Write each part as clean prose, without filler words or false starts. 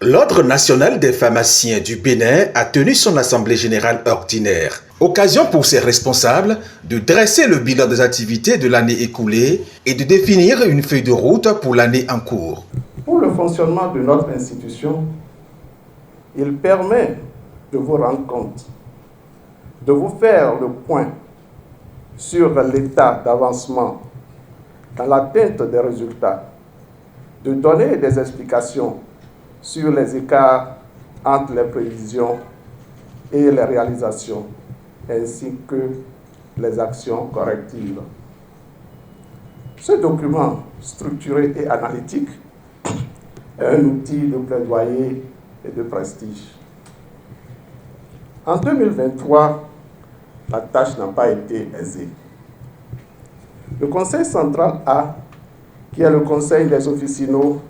L'Ordre national des pharmaciens du Bénin a tenu son assemblée générale ordinaire. Occasion pour ses responsables de dresser le bilan des activités de l'année écoulée et de définir une feuille de route pour l'année en cours. Pour le fonctionnement de notre institution, il permet de vous rendre compte, de vous faire le point sur l'état d'avancement dans l'atteinte des résultats, de donner des explications sur les écarts entre les prévisions et les réalisations, ainsi que les actions correctives. Ce document structuré et analytique est un outil de plaidoyer et de prestige. En 2023, la tâche n'a pas été aisée. Le Conseil central A, qui est le conseil des officinaux,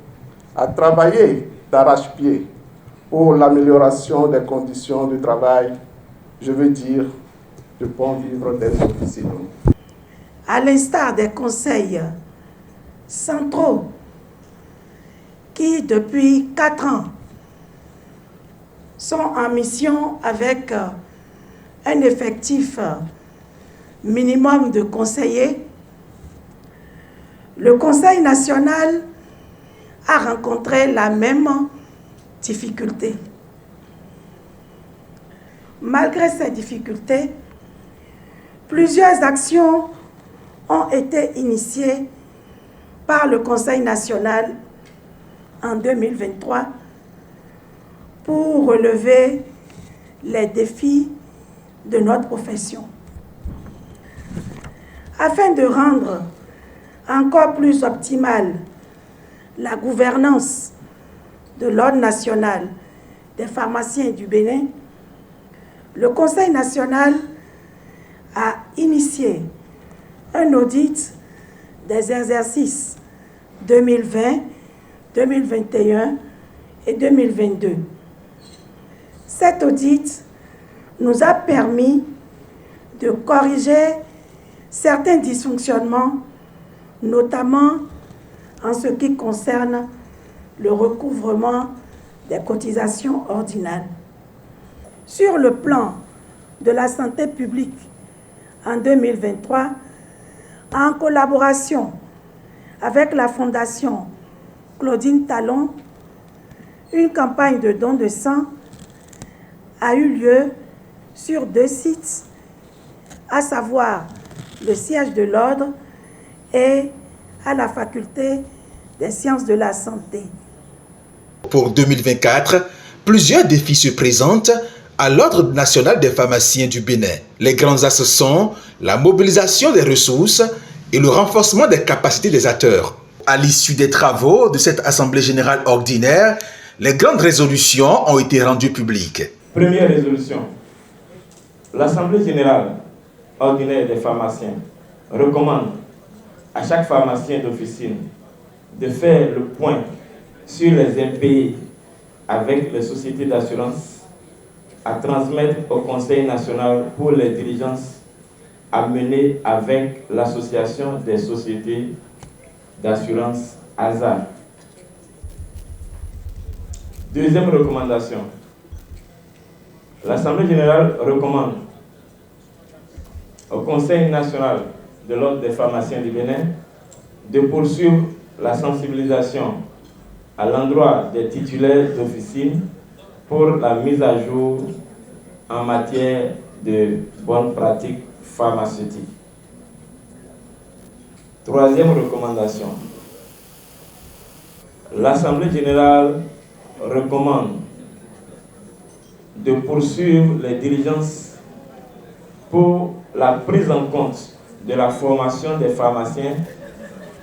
a travaillé d'arrache-pied pour l'amélioration des conditions de travail, je veux dire, de bon vivre des officinaux. À l'instar des conseils centraux qui, depuis 4 ans, sont en mission avec un effectif minimum de conseillers, le Conseil national a rencontré la même difficulté. Malgré ces difficultés, plusieurs actions ont été initiées par le Conseil national en 2023 pour relever les défis de notre profession. Afin de rendre encore plus optimale la gouvernance de l'Ordre national des pharmaciens du Bénin, le Conseil national a initié un audit des exercices 2020, 2021 et 2022. Cet audit nous a permis de corriger certains dysfonctionnements, notamment en ce qui concerne le recouvrement des cotisations ordinales. Sur le plan de la santé publique, en 2023, en collaboration avec la Fondation Claudine Talon, une campagne de dons de sang a eu lieu sur 2 sites, à savoir le siège de l'Ordre et à la faculté des sciences de la santé. Pour 2024, plusieurs défis se présentent à l'Ordre national des pharmaciens du Bénin. Les grands axes sont la mobilisation des ressources et le renforcement des capacités des acteurs. À l'issue des travaux de cette Assemblée générale ordinaire, les grandes résolutions ont été rendues publiques. Première résolution. L'Assemblée générale ordinaire des pharmaciens recommande à chaque pharmacien d'officine de faire le point sur les impayés avec les sociétés d'assurance à transmettre au Conseil national pour les diligences à mener avec l'Association des sociétés d'assurance ASA. Deuxième recommandation. L'Assemblée générale recommande au Conseil national de l'Ordre des pharmaciens du Bénin de poursuivre la sensibilisation à l'endroit des titulaires d'officine pour la mise à jour en matière de bonnes pratiques pharmaceutiques. Troisième recommandation. L'Assemblée générale recommande de poursuivre les diligences pour la prise en compte de la formation des pharmaciens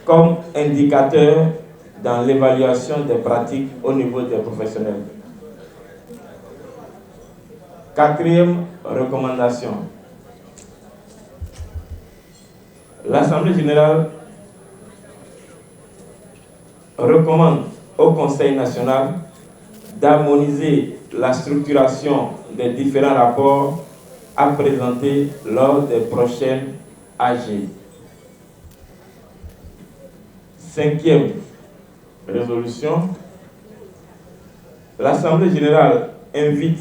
comme indicateur dans l'évaluation des pratiques au niveau des professionnels. Quatrième recommandation. L'Assemblée générale recommande au Conseil national d'harmoniser la structuration des différents rapports à présenter lors des prochaines AG. Cinquième résolution. L'Assemblée générale invite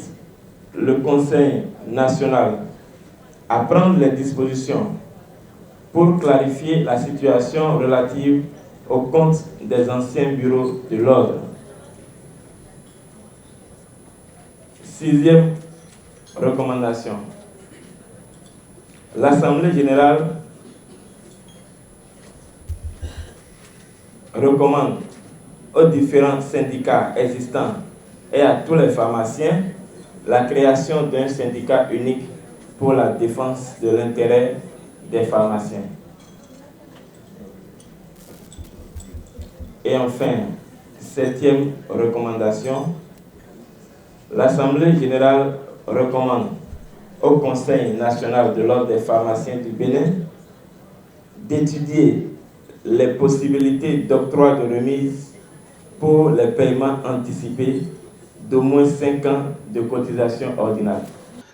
le Conseil national à prendre les dispositions pour clarifier la situation relative au compte des anciens bureaux de l'ordre. 6e recommandation. L'Assemblée générale recommande aux différents syndicats existants et à tous les pharmaciens la création d'un syndicat unique pour la défense de l'intérêt des pharmaciens. Et enfin, 7e recommandation, l'Assemblée générale recommande au Conseil national de l'ordre des pharmaciens du Bénin d'étudier les possibilités d'octroi de remise pour les paiements anticipés d'au moins 5 ans de cotisation ordinaire.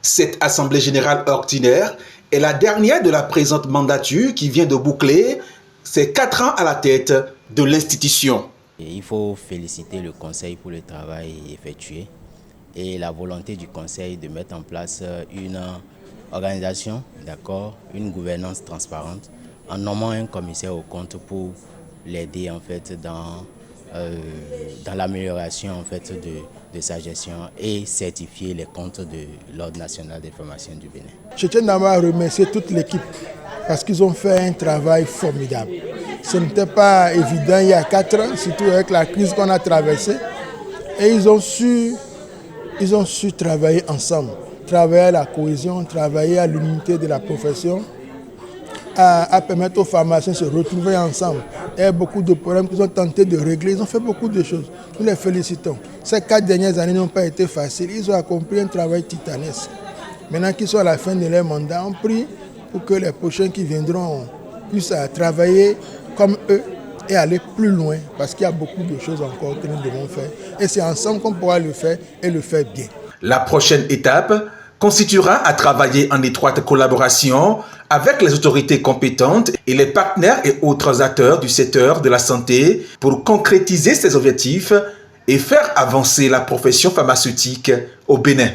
Cette Assemblée générale ordinaire est la dernière de la présente mandature qui vient de boucler ses 4 ans à la tête de l'institution. Il faut féliciter le Conseil pour le travail effectué et la volonté du Conseil de mettre en place une organisation, une gouvernance transparente en nommant un commissaire aux comptes pour l'aider en fait dans l'amélioration en fait de sa gestion et certifier les comptes de l'Ordre national des pharmaciens du Bénin. Je tiens d'abord à remercier toute l'équipe parce qu'ils ont fait un travail formidable. Ce n'était pas évident il y a 4 ans, surtout avec la crise qu'on a traversée. Et ils ont su travailler ensemble, travailler à la cohésion, travailler à l'unité de la profession, à permettre aux pharmaciens de se retrouver ensemble. Il y a beaucoup de problèmes qu'ils ont tenté de régler. Ils ont fait beaucoup de choses. Nous les félicitons. Ces 4 dernières années n'ont pas été faciles. Ils ont accompli un travail titanesque. Maintenant qu'ils sont à la fin de leur mandat, on prie pour que les prochains qui viendront puissent travailler comme eux et aller plus loin. Parce qu'il y a beaucoup de choses encore que nous devons faire. Et c'est ensemble qu'on pourra le faire et le faire bien. La prochaine étape constituera à travailler en étroite collaboration avec les autorités compétentes et les partenaires et autres acteurs du secteur de la santé pour concrétiser ces objectifs et faire avancer la profession pharmaceutique au Bénin.